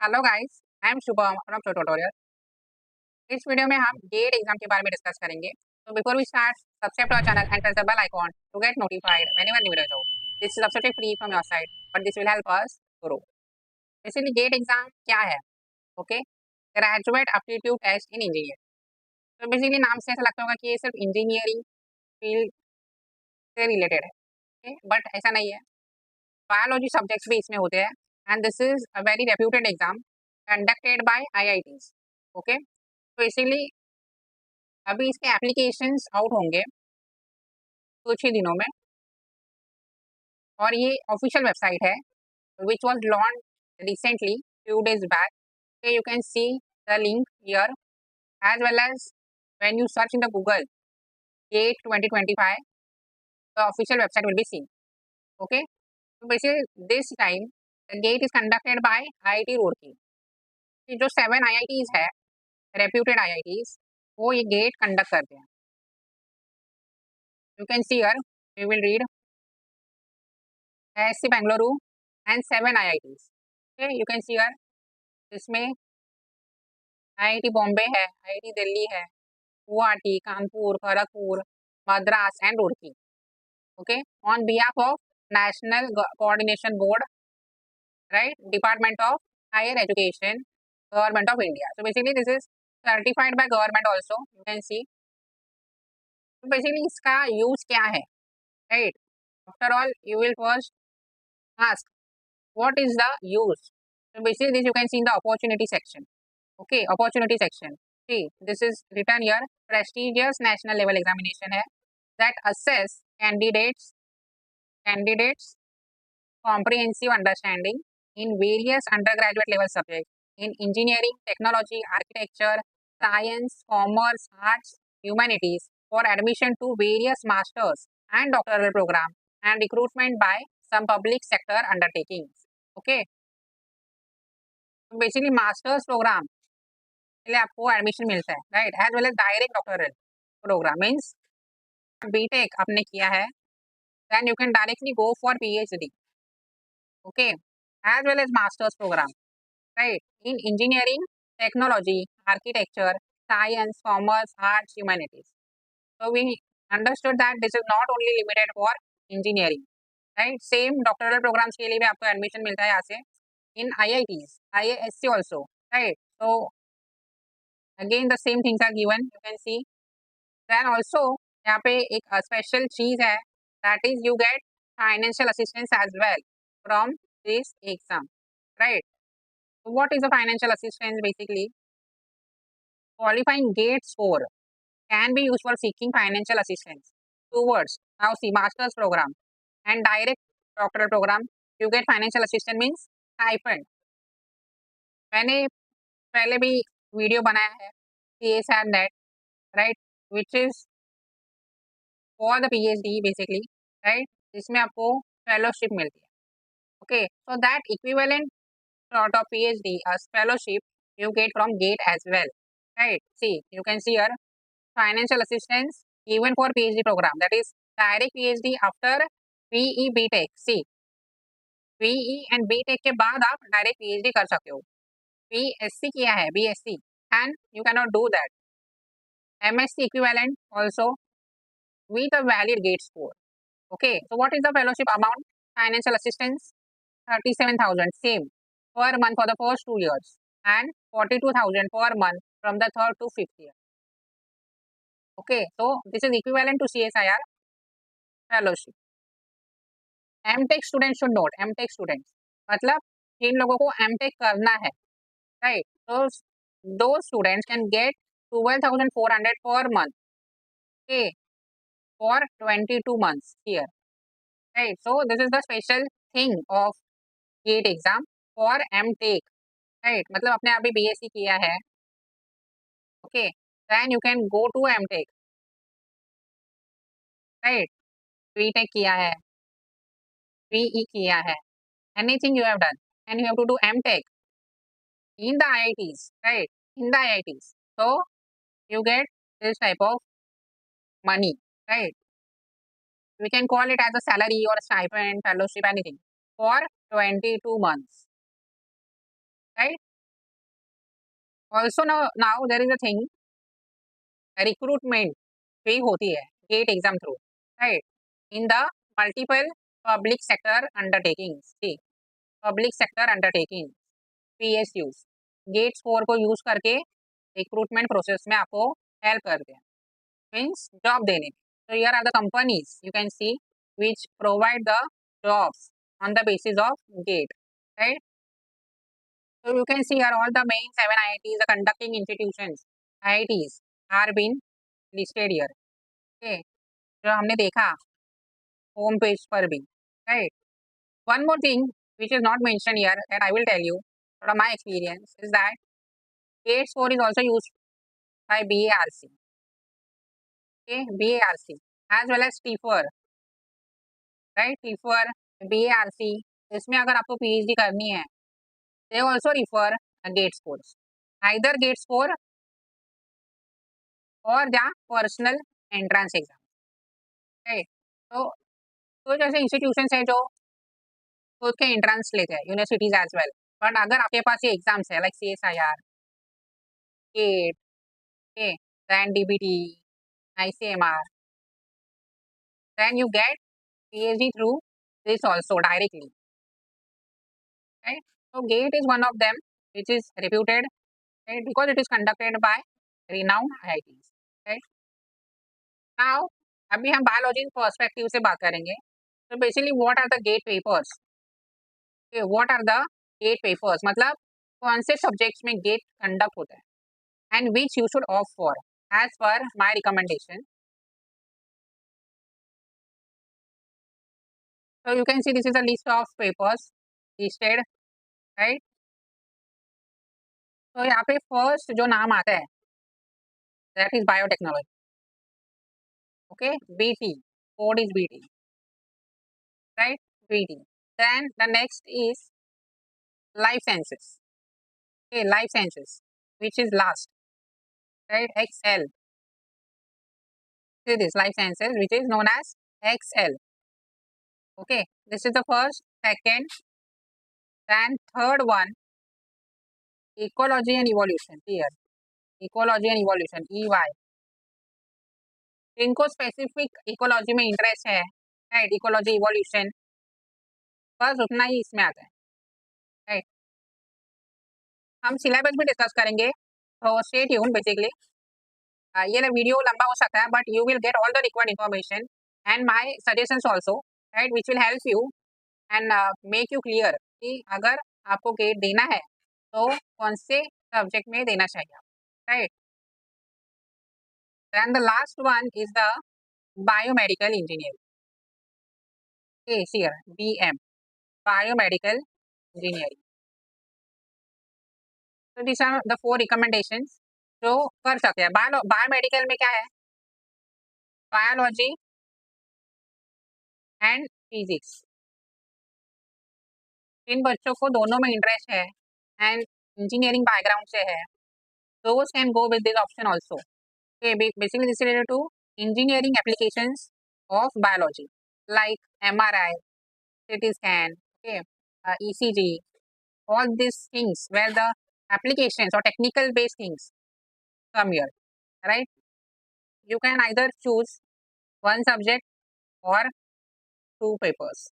Hello guys, I am Shubham from tutorial. इस video में हम गेट एग्जाम के बारे में डिस्कस करेंगे। तो before we start, subscribe to our channel and press the bell icon to get notified whenever new video out. This is absolutely free from your side, but this will help us grow. Basically GATE exam क्या है? Okay, graduate aptitude test in engineer. तो basically नाम से ऐसा लगता होगा कि ये सिर्फ इंजीनियरिंग फील्ड से रिलेटेड है, बट ऐसा नहीं है। बायोलॉजी सब्जेक्ट्स भी इसमें होते हैं and this is a very reputed exam conducted by IITs. Okay, तो इसीलिए अभी इसके एप्लीकेशंस आउट होंगे कुछ ही दिनों में, और ये ऑफिशियल वेबसाइट है which was launch recently few days back. You can see the link here as well as when you search in the Google GATE 2025 the official website will be seen. Okay, तो basically this time the GATE is conducted by IIT Roorkee. जो 7 IITs है, reputed IITs, वो ये gate conduct करते हैं। You can see here, we will read IISc Bengaluru and 7 IITs. Okay, you can see here इसमें IIT Bombay है, IIT Delhi है, Guwahati, Kanpur, Kharagpur, Madras and Roorkee. Okay, on behalf of national coordination board, right, department of higher education, government of India. So basically this is certified by government also, you can see. तो basically इसका use क्या है, right? After all you will first ask what is the use. So basically this you can see in the opportunity section. Okay, opportunity section. See, this is written here. Prestigious national level examination है that assess candidates comprehensive understanding in various undergraduate level subjects in engineering, technology, architecture, science, commerce, arts, humanities for admission to various masters and doctoral program and recruitment by some public sector undertakings. Okay, basically masters programme के लिए आपको admission मिलता है, right, as well as direct doctoral programme means BTech आपने किया है, then you can directly go for PhD. Okay, as well as masters programme, right, in engineering, technology, architecture, science, commerce, arts, humanities. so we understood that this is not only limited for engineering, right? Same doctoral programs के लिए भी आपको admission मिलता है यहाँ से in IITs, IISc also, right? So again the same things are given, you can see. Then also यहाँ पे एक स्पेशल चीज है, that is you get financial assistance as well from this exam, right? So what is the financial assistance? Basically qualifying gate score can be used for seeking financial assistance towards now see master's program and direct doctoral program. You get financial assistance means stipend. मैंने पहले भी video बनाया है CAS and that, right, which is for the PhD basically, right, जिसमें आपको fellowship मिलती है. Okay, so that equivalent sort of PhD as fellowship you get from GATE as well, right? See, you can see here financial assistance even for PhD program, that is direct PhD after BE BTech. See, BE and BTech के बाद आप direct PhD कर सकते हो. BSc किया है, BSc, and you cannot do that. MSc equivalent also with a valid GATE score. Okay, so what is the fellowship amount? Financial assistance 37,000 same per month for the first 2 years and 42,000 per month from the third to fifth year. Okay, so this is equivalent to CSIR fellowship. MTech student should note, MTech students मतलब जिन लोगों को MTech करना है, right, तो दो students can get 12,400 per month, okay, for 22 months here, right? So this is the special thing of GATE exam for MTech, right? मतलब आपने अभी BSc किया है, okay, then you can go to MTech, right? BTech किया है, BE किया है, anything you have done and you have to do MTech in the IITs, right? In the IITs, so you get this type of money, right? We can call it as a salary or stipend, fellowship, anything for 22 months, right? Also now there is a thing, recruitment भी होती है GATE exam through, right, in the multiple public sector undertakings, ठीक, public sector undertaking PSUs GATE score को use करके recruitment process में आपको help करते हैं, मीन्स जॉब देने में। So here are the companies you can see which provide the jobs on the basis of GATE, right? So you can see here all the main 7 IITs, the conducting institutions, IITs are been listed here. Okay, जो हमने देखा home page पर भी, right? One more thing which is not mentioned here that I will tell you from my experience is that GATE score is also used by BARC, okay, BARC as well as TIFR, right? TIFR, BARC, इसमें अगर आपको PhD करनी है, they also refer GATE scores, either GATE score or the personal entrance exam, right? तो कुछ ऐसे institutions हैं जो खुद के एंट्रेंस लेते हैं, यूनिवर्सिटीज एज वेल, बट अगर आपके पास ये एग्जाम्स है like CSIR, GATE, okay, then DBT, ICMR, then you get PhD through this also directly, right? So GATE is one of them which is reputed, right, because it is conducted by renowned IITs, right? Now अभी हम biology perspective से बात करेंगे। तो basically what are the GATE papers, what are the GATE papers मतलब कौन से subjects में गेट कंडक्ट होता है and which you should opt for as per my recommendation. So you can see this is a list of papers listed, right? तो यहाँ पे first जो नाम आता है that is biotechnology, okay, BT, code is BT, right, BT। Then the next is life sciences, okay, life sciences which is last, right, XL, see this life sciences which is known as XL, okay, this is the first, second, then third one ecology and evolution, here ecology and evolution EY, इनको specific ecology में interest है, right, ecology evolution बस उतना ही इसमें आता है, right. हम syllabus भी डिस्कस करेंगे, तो स्टे ट्यून बेसिकली। ये वीडियो लंबा हो सकता है but you will get all the required information and my suggestions also, right, which will help you and make you clear कि अगर आपको गेट देना है तो कौन से सब्जेक्ट में देना चाहिए, right. Then the last one is the biomedical engineer, here BM, biomedical engineering. तो दिस आर द 4 रिकमेंडेशंस जो कर सकते हैं। बायोमेडिकल में क्या है, बायोलॉजी एंड फिजिक्स, इन बच्चों को दोनों में इंटरेस्ट है एंड इंजीनियरिंग बैकग्राउंड से है, those can go with this option also. Okay, basically this is related to engineering applications of biology like MRI, CT scan, okay, ECG, all these things where the applications or technical based things come here, right? You can either choose one subject or two papers,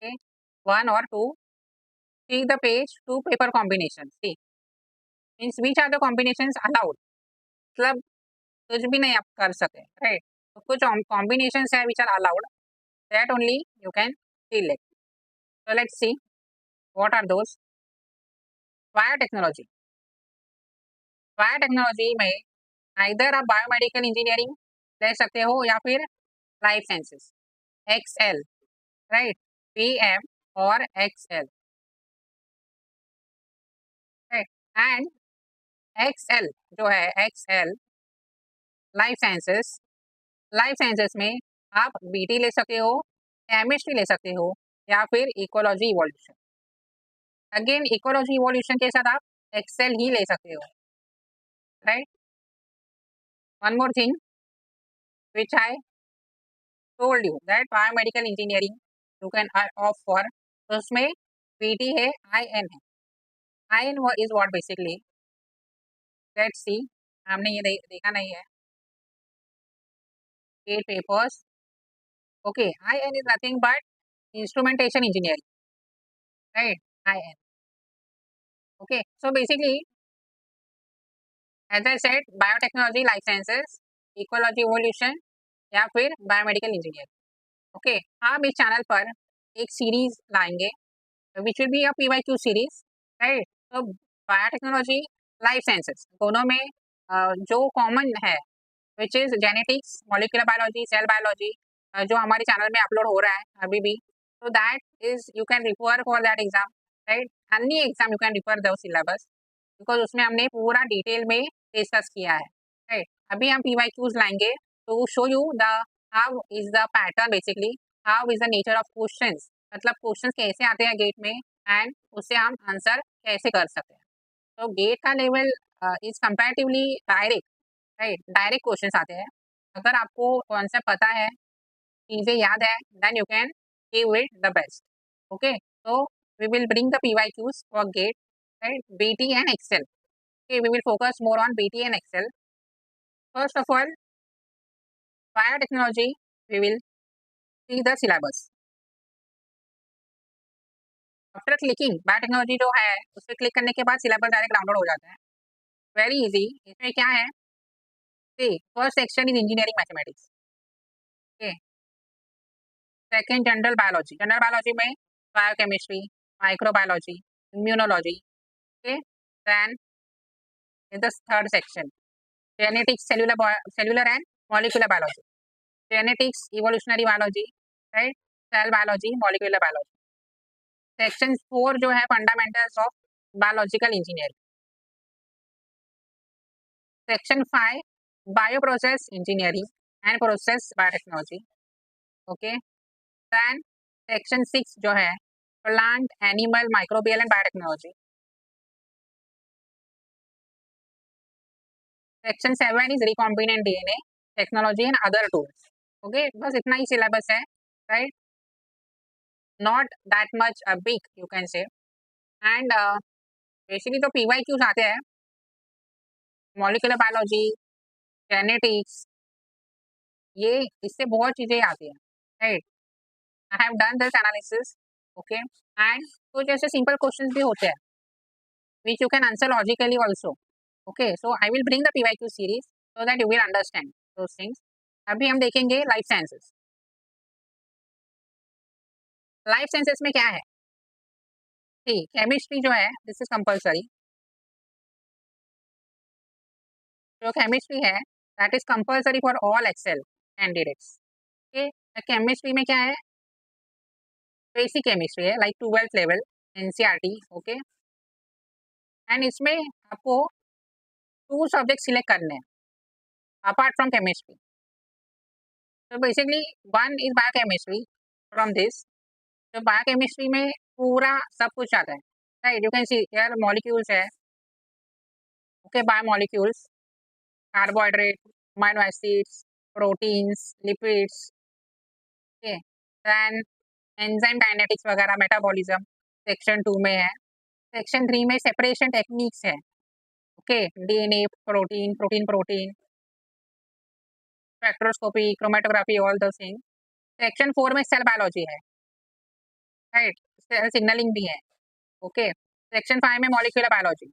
okay, one or two. See the page, two paper combinations, see, means which are the combinations allowed, मतलब कुछ भी नहीं आप कर सकते, right. तो कुछ combinations है which are allowed, that only you can select. So let's see what are those. Biotechnology, biotechnology में आइदर आप बायोमेडिकल इंजीनियरिंग ले सकते हो या फिर life sciences, XL, right, BM और XL, राइट। एंड XL जो है XL life sciences, life sciences में आप BT ले सकते हो, केमिस्ट्री ले सकते हो या फिर ecology evolution. Again ecology evolution के साथ आप एक्सेल ही ले सकते हो, right. One more thing which I told you that biomedical engineering you can of for, तो उसमें BT है, IN है। IN is what basically let's see, हमने ये देखा नहीं है। 8 papers, okay, IN is nothing but instrumentation engineering, right? IN, okay. So basically, as I said, biotechnology, life sciences, ecology evolution या फिर बायोमेडिकल इंजीनियर, ओके। हम इस चैनल पर एक सीरीज लाएंगे which will be a PYQ series, right. तो biotechnology, life sciences दोनों में जो कॉमन है which is genetics, molecular biology, cell biology, जो हमारे चैनल में अपलोड हो रहा है अभी भी, तो that is you can refer for that exam, right. Any exam you can refer the syllabus, because उसमें हमने पूरा डिटेल में डिस्कस किया है, राइट। अभी हम PYQs लाएंगे तो show you the how is the pattern, basically how is the nature of questions, मतलब क्वेश्चंस कैसे आते हैं गेट में एंड उससे हम आंसर कैसे कर सकते हैं। तो गेट का level is comparatively direct, right, direct questions आते हैं। अगर आपको कॉन्सेप्ट पता है, चीज़ें याद है, then you can give it the best, okay. तो we will bring the PYQs for GATE, right, BT and Excel. Okay, we will focus more on BT and Excel. First of all, biotechnology, we will see the syllabus. After clicking, biotechnology जो है उस पर click करने के बाद syllabus direct download हो जाता है, वेरी इजी। इसमें क्या है, see first section is engineering mathematics, okay. Second general biology में biochemistry, microbiology, immunology, okay. Then in the third section genetics, cellular and molecular biology, genetics, evolutionary biology, right, cell biology, molecular biology. Section 4 जो है fundamentals of biological engineering. Section 5 bio process engineering and process biotechnology, okay. Then section 6 जो है plant, animal, microbial and biotechnology. Section 7 is recombinant DNA technology and other tools, okay. बस इतना ही syllabus है, right, not that much big you can say. And basically तो PYQs आते हैं, molecular biology, genetics, ये इससे बहुत चीज़ें आती हैं, right. I have done this analysis, okay. And कुछ ऐसे सिंपल क्वेश्चंस भी होते हैं which you can answer logically also, okay। So I will bring the PYQ series so that you will understand those things। अभी हम देखेंगे life sciences. Life sciences में क्या है, ठीक, केमिस्ट्री जो है दिस इज कंपल्सरी। जो केमिस्ट्री है that is compulsory for all Excel candidates, okay. Chemistry में क्या है, बेसिक केमिस्ट्री है like 12th level NCERT, okay. And इसमें आपको 2 सब्जेक्ट सिलेक्ट करने हैं अपार्ट फ्रॉम केमिस्ट्री। तो basically one is biochemistry, from this तो बायोकेमिस्ट्री में पूरा सब कुछ आता है, right. You can see here molecules है, okay, biomolecules, carbohydrate, amino acids, proteins, lipids, okay. Then enzyme kinetics वगैरह, मेटाबॉलिज्म सेक्शन 2 में है। सेक्शन 3 में सेपरेशन टेक्निक्स है, okay, DNA, protein, protein, spectroscopy, chromatography, all दो थिंग। सेक्शन 4 में cell biology है, right, cell signalling भी है, ओके। सेक्शन 5 में मॉलिक्यूलर बायोलॉजी।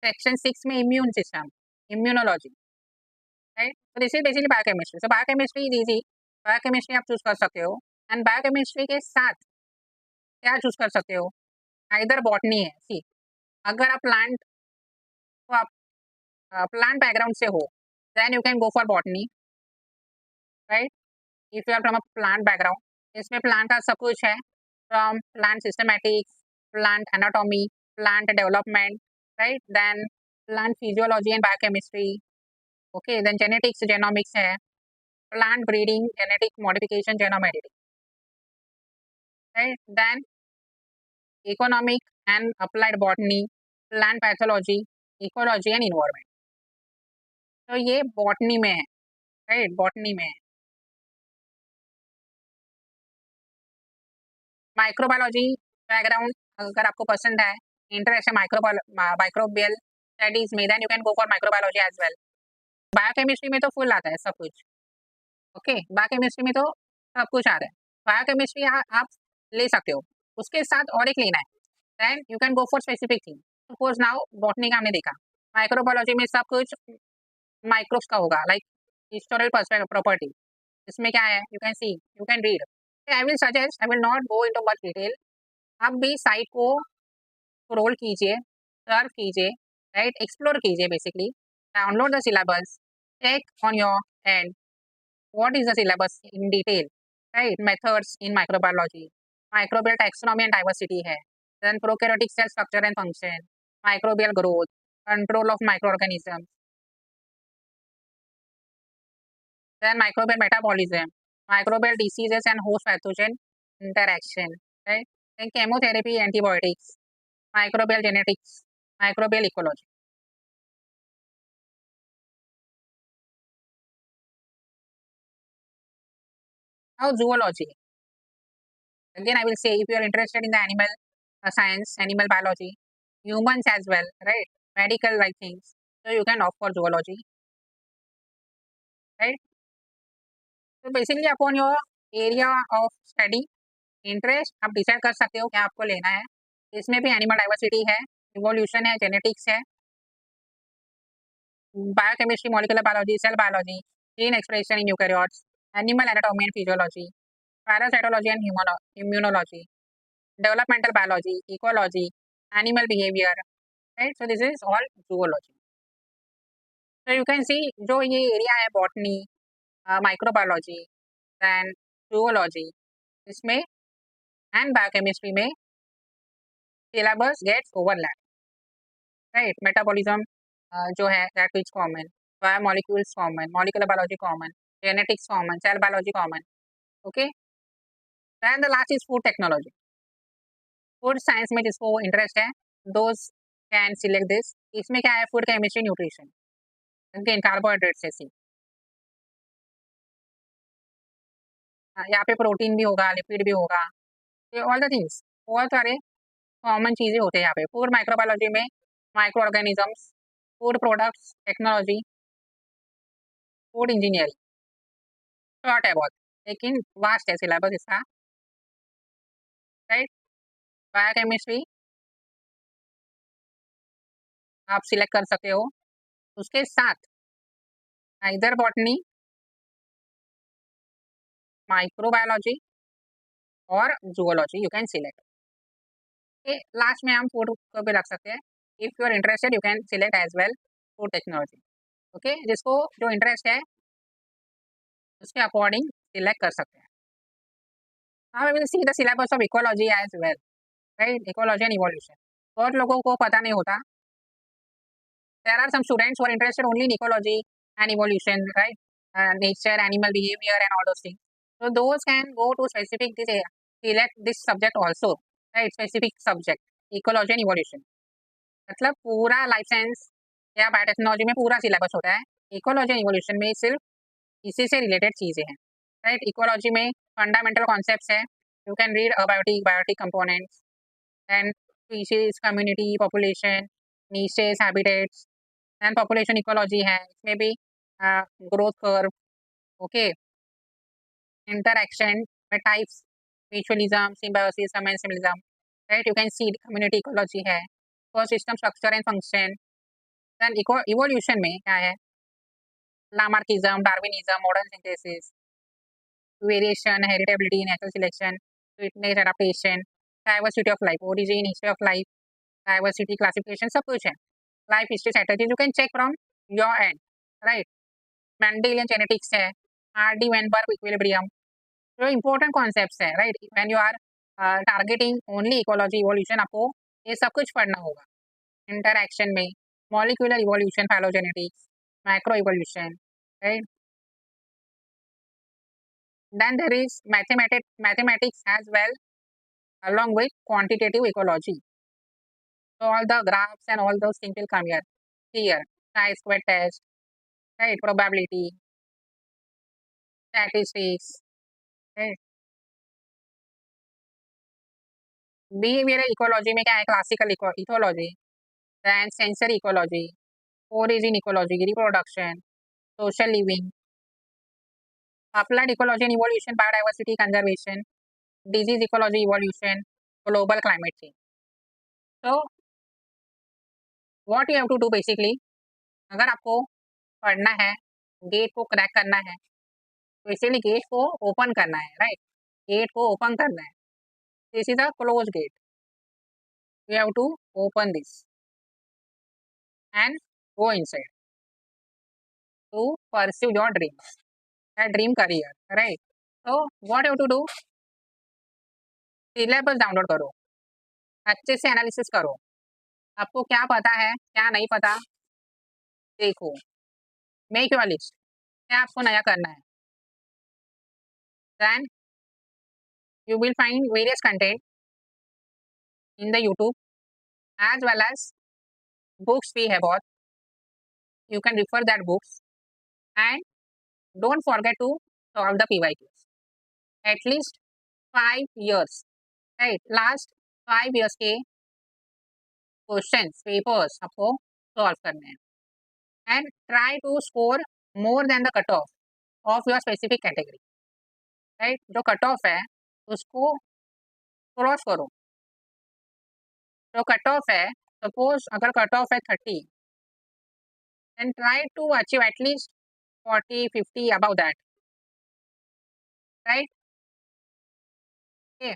सेक्शन 6 में इम्यून सिस्टम, इम्यूनोलॉजी, राइट। तो this is basically biochemistry. So biochemistry is easy, biochemistry आप choose कर सकते हो। एंड बायोकेमिस्ट्री के साथ क्या चूज कर सकते हो, आइदर बॉटनी है, सी, अगर आप प्लांट, तो आप प्लांट बैकग्राउंड से हो then you can go for botany, right. If you are from a plant background, इसमें प्लांट का सब कुछ है, from plant systematics, plant anatomy, plant development, right. Then plant physiology and biochemistry, okay. Then genetics, genomics है, plant breeding, genetic modification, genome editing, right. Then economic and applied botany, plant pathology, ecology and environment. तो ये botany में है, right, botany में है। Microbiology background अगर आपको पसंद है interest in microbial studies में, then you can go for microbiology as well. Biochemistry में तो फुल आता है सब कुछ, ओके। बायोकेमिस्ट्री में तो सब कुछ आता है। बायोकेमिस्ट्री आप ले सकते हो, उसके साथ और एक लेना है, then you can go for specific thing. Suppose now botany का हमने देखा, माइक्रोबायोलॉजी में सब कुछ माइक्रोब्स का होगा, लाइक हिस्टोरिकल प्रॉपर्टी। इसमें क्या है, you can see, you can read. I will suggest, I will not go into much detail. आप भी साइट को स्क्रॉल कीजिए, सर्फ कीजिए, राइट, एक्सप्लोर कीजिए basically, download the syllabus, check on your hand what is the syllabus in detail, right? Methods in microbiology, microbial taxonomy and diversity है, then prokaryotic cell structure and function, microbial growth, control of microorganisms, then microbial metabolism, microbial diseases and host pathogen interaction, right? Then chemotherapy, antibiotics, microbial genetics, microbial ecology. Now zoology. Again, I will say, if you are interested in the animal science, animal biology, humans as well, right? Medical like things, so you can opt for zoology, right? So basically, upon your area of study, interest, आप decide कर सकते हो क्या आपको लेना है। इसमें भी एनिमल डाइवर्सिटी है, इवोल्यूशन है, जेनेटिक्स है, biochemistry, molecular biology, cell biology, gene expression in eukaryotes, animal anatomy and physiology, parasitology and immunology, developmental biology, ecology, animal behavior, right? So this is all zoology. So you can see जो ये area है botany, microbiology, then zoology, इसमें and biochemistry में syllabus gets overlap, right. Metabolism जो है that is common, biomolecules common, molecular biology common, genetics common, cell biology common, okay. Then the last is food technology. Food science में जिसको interest है, those can select this. इसमें क्या है, food chemistry, nutrition, again carbohydrate से सी, यहाँ पे protein भी होगा, लिपिड भी होगा, ये ऑल द थिंग्स, बहुत सारे कॉमन चीज़ें होते हैं यहाँ पे। फूड माइक्रोबायोलॉजी में micro organisms, food products technology, food engineering, short है बहुत, लेकिन वास्ट है सिलेबस इसका, राइट। बायोकेमिस्ट्री आप सिलेक्ट कर सकते हो, उसके साथ इधर बॉटनी, माइक्रोबायोलॉजी और zoology you can select. Last में हम फूड को भी रख सकते हैं, if you are interested you can select as well food technology, okay. जिसको जो इंटरेस्ट है उसके अकॉर्डिंग सिलेक्ट कर सकते हैं। Now we will see the syllabus of ecology as well, right? Ecology and evolution. बहुत लोगों को पता नहीं होता। There are some students who are interested only in ecology and evolution, right? Nature, animal behavior, and all those things. So those can go to specific this area, select this subject also, right? Specific subject, ecology and evolution. मतलब पूरा life science या biotechnology में पूरा syllabus होता है, ecology and evolution में सिर्फ इसी से रिलेटेड चीज़ें हैं, राइट। इकोलॉजी में फंडामेंटल कॉन्सेप्ट्स है, you can read abiotic biotic components and species, community, population, niches, habitats, and population ecology है, इसमें भी ग्रोथ कर्व, ओके, इंटरैक्शन में types, mutualism, symbiosis, commensalism, right. You can see community ecology है, ecosystem structure and function. Then evolution में क्या है, Lamarckism, Darwinism, modern synthesis, variation, heritability, natural selection, fitness, adaptation, diversity of life, origin, history of life, diversity, classification, सब कुछ है। Life history strategies you can check from your end, right. Mendelian genetics है, Hardy. Weinberg equilibrium, जो important concepts है, right. When you are targeting only ecology evolution, आपको ये सब कुछ पढ़ना होगा। इंटरैक्शन में molecular evolution, phylogenetics, macro evolution, right. Then there is mathematics as well, along with quantitative ecology. So all the graphs and all those things will come here. Here, chi-square test, right? Probability, statistics, right? Behavioural ecology में क्या है? Classical ecology, then sensory ecology, origin ecology, reproduction, social living, applied ecology and evolution, biodiversity conservation, disease ecology evolution, global climate change. तो what you have to do basically, अगर आपको पढ़ना है, gate को crack करना है, तो इसीलिए गेट को ओपन करना है, राइट? गेट को ओपन करना है। This is a close gate, you have to open this and go inside to pursue your dreams, dream career, right? तो what have to do, syllabus download करो, अच्छे से एनालिसिस करो, आपको क्या पता है, क्या नहीं पता, देखो, मेक योर लिस्ट, क्या आपको नया करना है। देन you will find various content in the YouTube as well as books we have bought. You can refer that books and don't forget to solve the PYQs. At least 5 years, right? Last 5 years के questions, papers आपको solve करने हैं. And try to score more than the cutoff of your specific category. Right? जो cutoff है उसको cross करो. जो cutoff है, suppose अगर cutoff है 30, then try to achieve at least 40, 50 above that, right? Okay.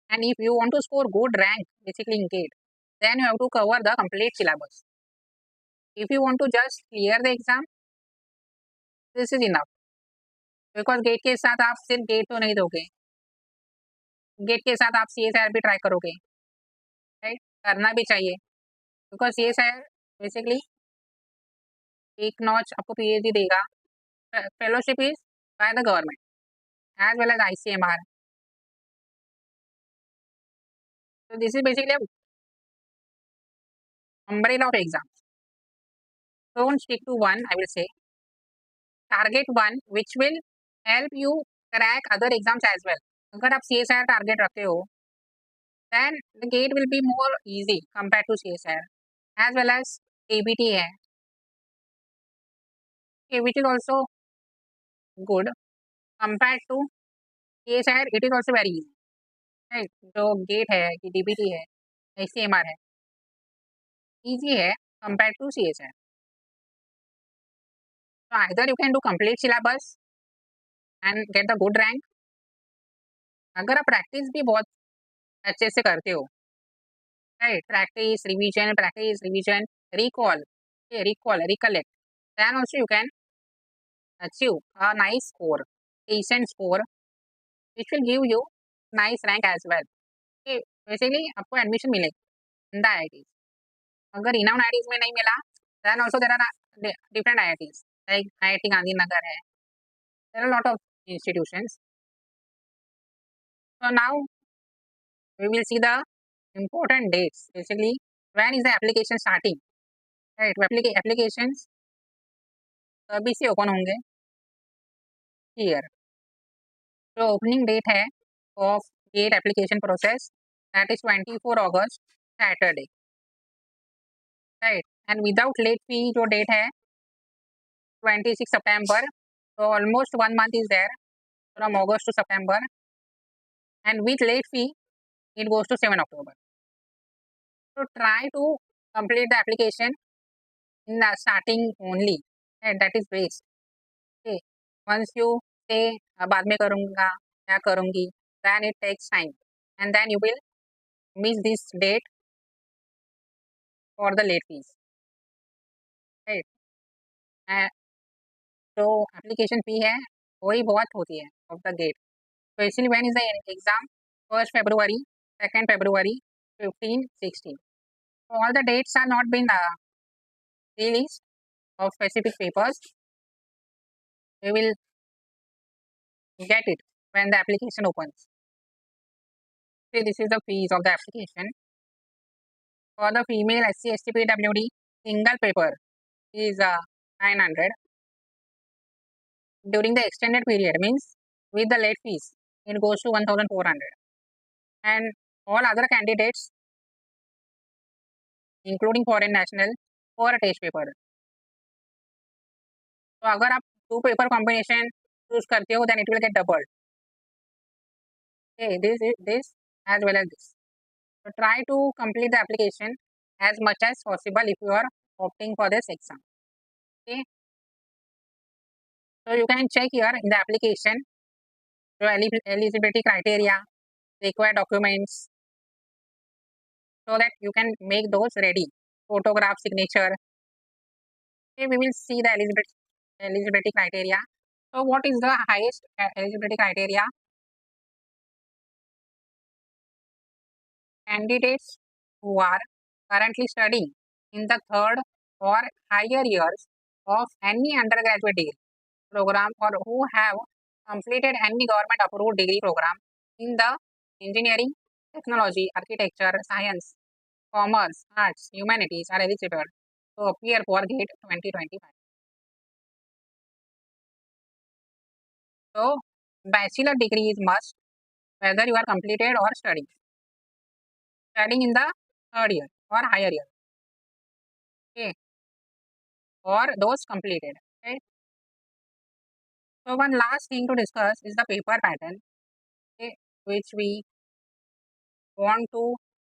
And if you want to score good rank basically in GATE, then you have to cover the complete syllabus. If you want to just clear the exam, this is enough. Because GATE के साथ आप सिर्फ GATE तो नहीं दोगे, GATE के साथ आप CSIR भी ट्राई करोगे, राइट? करना भी चाहिए, बिकॉज CSIR बेसिकली एक नॉच आपको PhD देगा. Fellowship is by the government as well as ICMR. So this is basically a umbrella of exams. Don't stick to one, I will say. Target one which will help you crack other exams as well. अगर आप CSIR target रखते हो, then the gate will be more easy compared to CSIR, as well as ABT है, which is also good compared to CSIR. It is also very easy, right? जो gate है, कि DBT है, ICMR है, easy है compared to CSIR. So either you can do complete syllabus and get the good rank. अगर आप practice भी बहुत अच्छे से करते हो, right? Practice, revision, recall, okay, recollect. Then also you can achieve a nice score, decent score, which will give you nice rank as well. Okay, basically आपको admission मिलेगी इन द IITs. अगर renowned IITs में नहीं मिला, then also there are different IITs like IIT Gandhinagar है. There are a lot of institutions. So now we will see the important dates. Basically, when is the application starting? Right, applications कभी से open होंगे here. तो opening date है of GATE application process, that is 24 August Saturday, right? And without late fee जो date है 26 सितंबर. तो almost 1 month is there from August to September, and with late fee it goes to 7 October. तो try to complete the application in the starting only, that is best. Okay, once you say बाद में करूँगा क्या करूँगी, then it takes time and then you will miss this date for the late fees, right? तो application fee है वही बहुत होती है ऑफ द गेट. तो इसलिए when is the exam? 1 February, 2 February, 15, 16. So all the dates are not been released of specific papers. We will get it when the application opens. See, this is the fees of the application. For the female SC ST PWD single paper is 900. During the extended period means with the late fees it goes to 1400. And all other candidates including foreign national for test paper. तो अगर आप 2 paper combination choose करते हो then it will get doubled. Okay, this as well as this. So try to complete the application as much as possible if you are opting for this exam. Okay. So you can check here in the application your eligibility criteria, required documents, so that you can make those ready. Photograph, signature. Okay, we will see the eligibility criteria. So what is the highest eligibility criteria? Candidates who are currently studying in the third or higher years of any undergraduate degree program or who have completed any government approved degree program in the engineering, technology, architecture, science, commerce, arts, humanities are eligible to appear for GATE 2025. So, bachelor degree is must whether you are completed or studying in the third year or higher year, okay, or those completed. Okay. So, one last thing to discuss is the paper pattern, okay, which we want to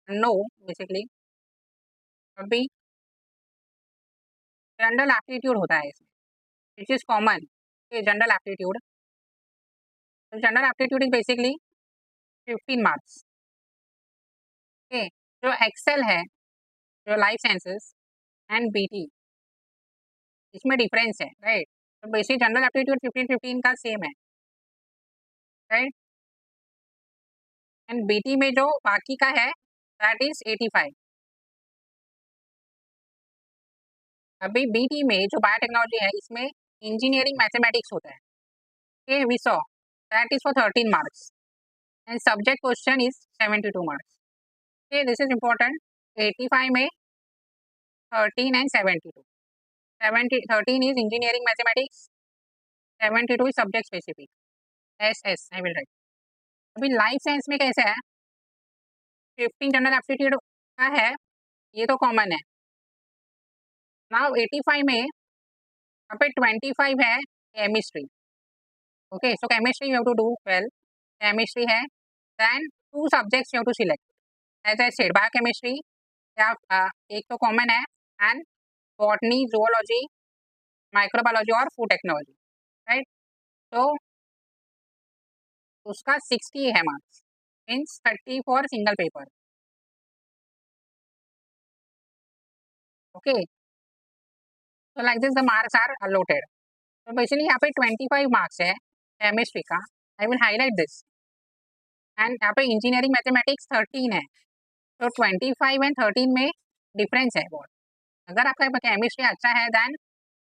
know basically. अभी general aptitude होता है इसमें, which is common. General aptitude, general aptitude is basically 15 marks. Okay, जो Excel है, जो life sciences and BT, इसमें difference है, right. तो बेसिक जनरल एप्टीट्यूड 15-15 का सेम है, राइट। एंड बीटी में जो बाकी का है दैट इज 85। अभी बीटी में जो बायोटेक्नोलॉजी है इसमें इंजीनियरिंग मैथमेटिक्स होता है। Okay, we saw that is for 13 marks and subject question is 72 marks. Okay, this is important. 85 में 13 and 72। 13 is engineering mathematics, 72 is subject specific, SS I will write। अभी life science में कैसे है, 15 general aptitude का है, ये तो common है। नाउ 85 में यहाँ पे 25 है chemistry. Okay, so chemistry you have to do well, chemistry है, then 2 subjects you have to select as I said, biochemistry या एक तो कॉमन है, एंड बॉटनी, जूलॉजी, माइक्रोबायोलॉजी और फूड टेक्नोलॉजी, राइट। तो उसका 60 है marks, means 30 for single paper. Okay, so like this the marks are allotted। तो basically यहाँ पे 25 मार्क्स है केमिस्ट्री का, I will highlight this. And यहाँ पे इंजीनियरिंग मैथमेटिक्स 13 है, तो 25 एंड 13 में डिफरेंस है बहुत। अगर आपका केमिस्ट्री अच्छा है then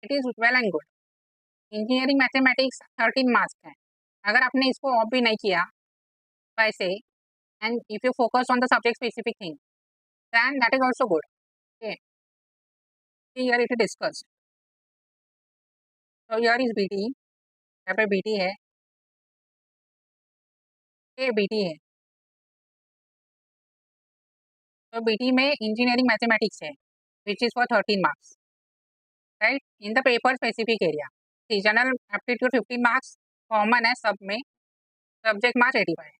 it is well and good. Engineering mathematics 13 marks है, अगर आपने इसको ऑफ भी नहीं किया वैसे, and if you focus on the subject specific thing then that is also good. Okay, here it is discussed. तो हियर इज बीटी, यहाँ पे बीटी है, ये बीटी है। तो बीटी में इंजीनियरिंग मैथमेटिक्स है which is for 13 marks, right, in the paper specific area. General aptitude 15 marks common है सब में, सब्जेक्ट मार्क्स 85।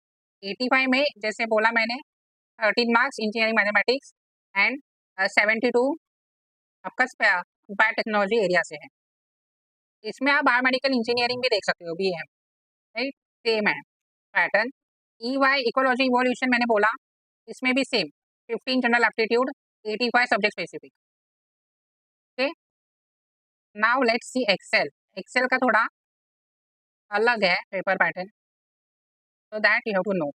85 में जैसे बोला मैंने 13 मार्क्स इंजीनियरिंग मैथमेटिक्स एंड 72 आपका बायोटेक्नोलॉजी एरिया से है। इसमें आप बायोमेडिकल इंजीनियरिंग भी देख सकते हो, BM, राइट, सेम है पैटर्न। EY इकोलॉजी इवोल्यूशन मैंने बोला, इसमें भी same 15 general aptitude, 85 subject specific. Okay, now let's see XL. XL का थोड़ा अलग है paper pattern, so that you have to know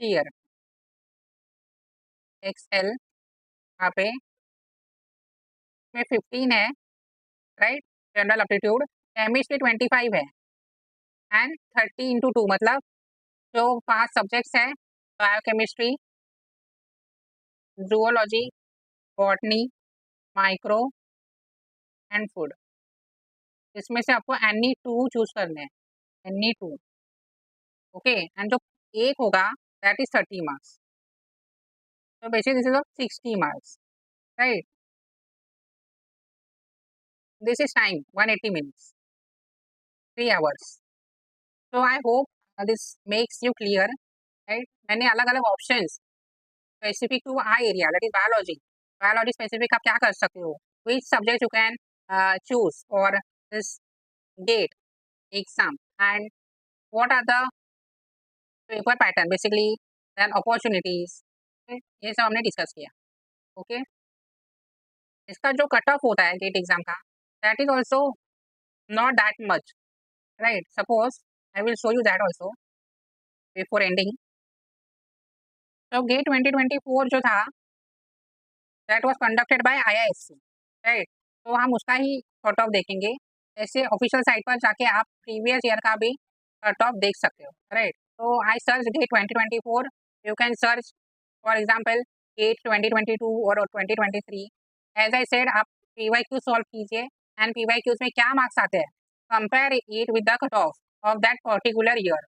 here। XL यहाँ पे में 15 है, राइट, जनरल एप्टीट्यूड। केमिस्ट्री 25 है एंड 30 इंटू 2 मतलब जो 5 सब्जेक्ट्स है, biochemistry, zoology, botany, micro and food. इसमें से आपको एनी 2 चूज करने हैं, एनी 2। ओके, एंड जो एक होगा that is 30 marks. So basically this is of 60 marks, right? This is time 180 minutes, 3 hours. So I hope this makes you clear, right? मैंने अलग अलग options specific to I area that is biology, biology specific आप क्या कर सकते हो, which subject you can choose for this GATE exam, and what are the paper pattern basically, then opportunities, ये सब हमने डिस्कस किया। ओके, इसका जो कट ऑफ होता है गेट एग्जाम का, that is also not that much, right? Suppose I will show you that also before ending. तो गेट 2024 जो था, that was conducted by IISc, right? तो हम उसका ही कट ऑफ देखेंगे। ऐसे ऑफिशियल साइट पर जाके आप प्रीवियस ईयर का भी कट ऑफ देख सकते हो, राइट? तो I search GATE 2024, you can search for example GATE 2022 और 2023। एज आई सेड, आप पीवाईक्यू सॉल्व कीजिए, एंड पीवाईक्यूज में क्या मार्क्स आते हैं, compare it with the cut off that particular year,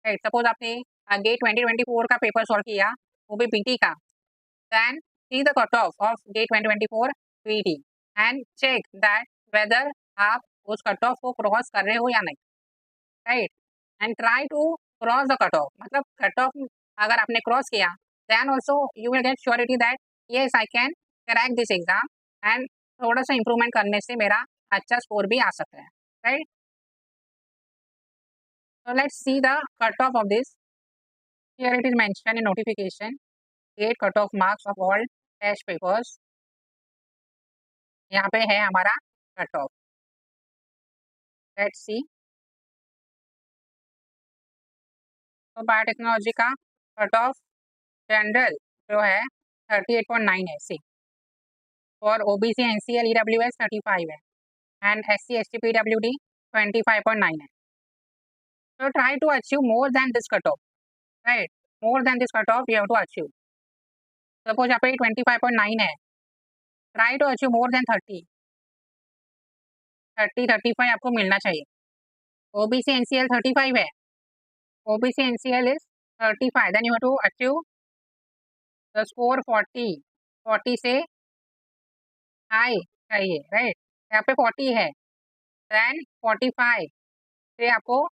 right? Suppose आपने गेट 2024 का पेपर सॉल्व किया, वो भी बीटी का, then see the cutoff of J 2024 PT and check that whether आप उस कट ऑफ को क्रॉस कर रहे हो या नहीं, right? And try to cross the cut off, मतलब कट ऑफ अगर आपने क्रॉस किया, then also you will get surety that yes I can crack this exam, and थोड़ा सा इंप्रूवमेंट करने से मेरा अच्छा स्कोर भी आ सकता है, right? So let's see the cutoff of this. Here it is mentioned in notification, 8 cutoff marks of all test papers. यहाँ पे है हमारा कट ऑफ, लेट्स सी। तो बायोटेक्नोलॉजी का कट ऑफ जनरल जो है 38.9 है, सी। और ओबीसी एनसीएल ईडब्ल्यूएस 35 है, एंड एससी एसटी पीडब्ल्यूडी 25.9 है। तो try to achieve more than this cut off, right? More than this cut off you have to achieve. Suppose यहाँ पे 25.9 है, try to achieve more than 35 आपको मिलना चाहिए। OBC NCL 35 है, OBC NCL is 35, then you have to achieve the score 40 से high चाहिए, right? यहाँ पे 40 है, देन 45 से आपको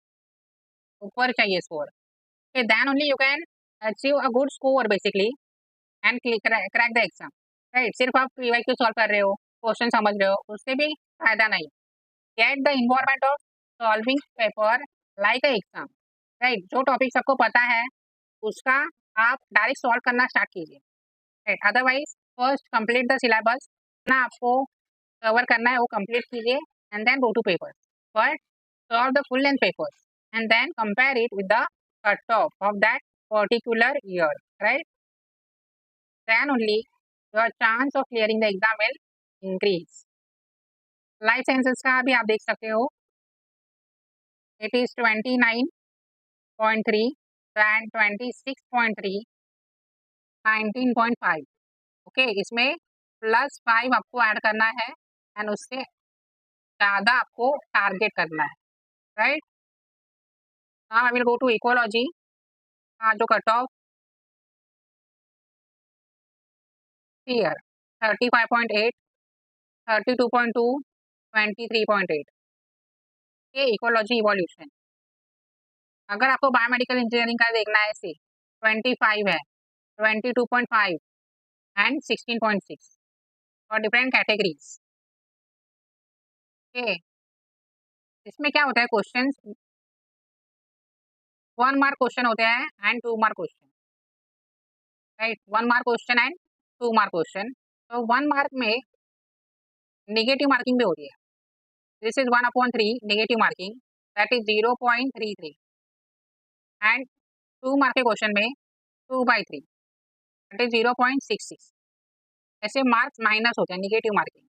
ऊपर चाहिए score, okay, then only you can achieve a good score basically and crack the exam, right? सिर्फ आप पीवाईक्यू सॉल्व कर रहे हो, क्वेश्चन समझ रहे हो, उससे भी फायदा नहीं। Get the environment of solving paper like a exam, right? जो टॉपिक सबको पता है उसका आप डायरेक्ट सॉल्व करना स्टार्ट कीजिए, right? Otherwise first complete the syllabus, ना आपको कवर करना है वो कंप्लीट कीजिए, and then go to paper, but solve the full length papers and then compare it with the cutoff of that particular year, right? Then only your chance of clearing the exam will increase. Life sciences का भी आप देख सकते हो, it is 29.3, then 26.3, 19.5, okay? इसमें +5 आपको add करना है, एंड उससे ज़्यादा आपको टारगेट करना है, right? Now I will go to ecology, जो कट ऑफ here 35.8, 32.2, 23.8, ये इकोलॉजी इवोल्यूशन। अगर आपको बायोमेडिकल इंजीनियरिंग का देखना है, से 25 है, 22.5 एंड 16.6 और डिफरेंट कैटेगरीज, ओके? इसमें क्या होता है, क्वेश्चन 1 मार्क क्वेश्चन होते हैं and 2 mark question, right? 1 mark question and 2 mark question. तो 1 मार्क में नेगेटिव मार्किंग भी होती है, this is 1/3 negative marking, that is 0.33, and 2 mark के क्वेश्चन में 2/3 दैट इज 0.66। ऐसे मार्क्स माइनस होते हैं, negative marking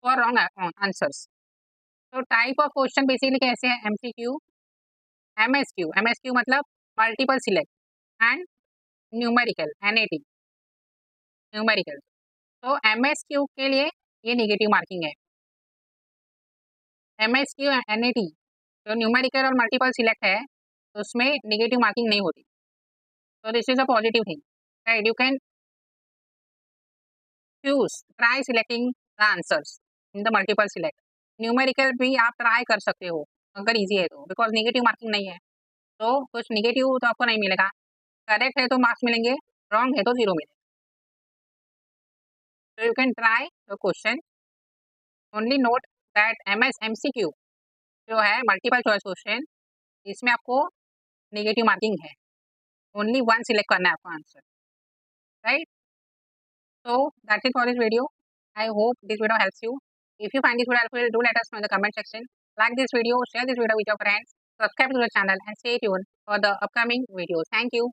for wrong answers. तो टाइप ऑफ क्वेश्चन बेसिकली कैसे है, एमसीक्यू, एमएसक्यू। एमएसक्यू मतलब multiple select, and numerical, NAT numerical. तो एमएसक्यू के लिए ये नेगेटिव मार्किंग है, एमएसक्यू एनएटी जो न्यूमेरिकल और मल्टीपल सिलेक्ट है, तो उसमें नेगेटिव मार्किंग नहीं होती। तो this is a positive thing. right? You can choose, try selecting the answers in the multiple select. Numerical भी आप ट्राई कर सकते हो अगर इजी है तो, बिकॉज नेगेटिव मार्किंग नहीं है, तो कुछ नेगेटिव तो आपको नहीं मिलेगा, करेक्ट है तो मार्क्स मिलेंगे, रॉन्ग है तो 0 मिलेगा. So you can try the question. Only note that MS MCQ जो है मल्टीपल चॉइस क्वेश्चन, इसमें आपको नेगेटिव मार्किंग है, ओनली वन सिलेक्ट करना है आपको answer, right. So that's it for this video. I hope this video helps you. If you find this video helpful, do let us know in the comment section. Like this video, share this video with your friends, subscribe to the channel and stay tuned for the upcoming videos. Thank you.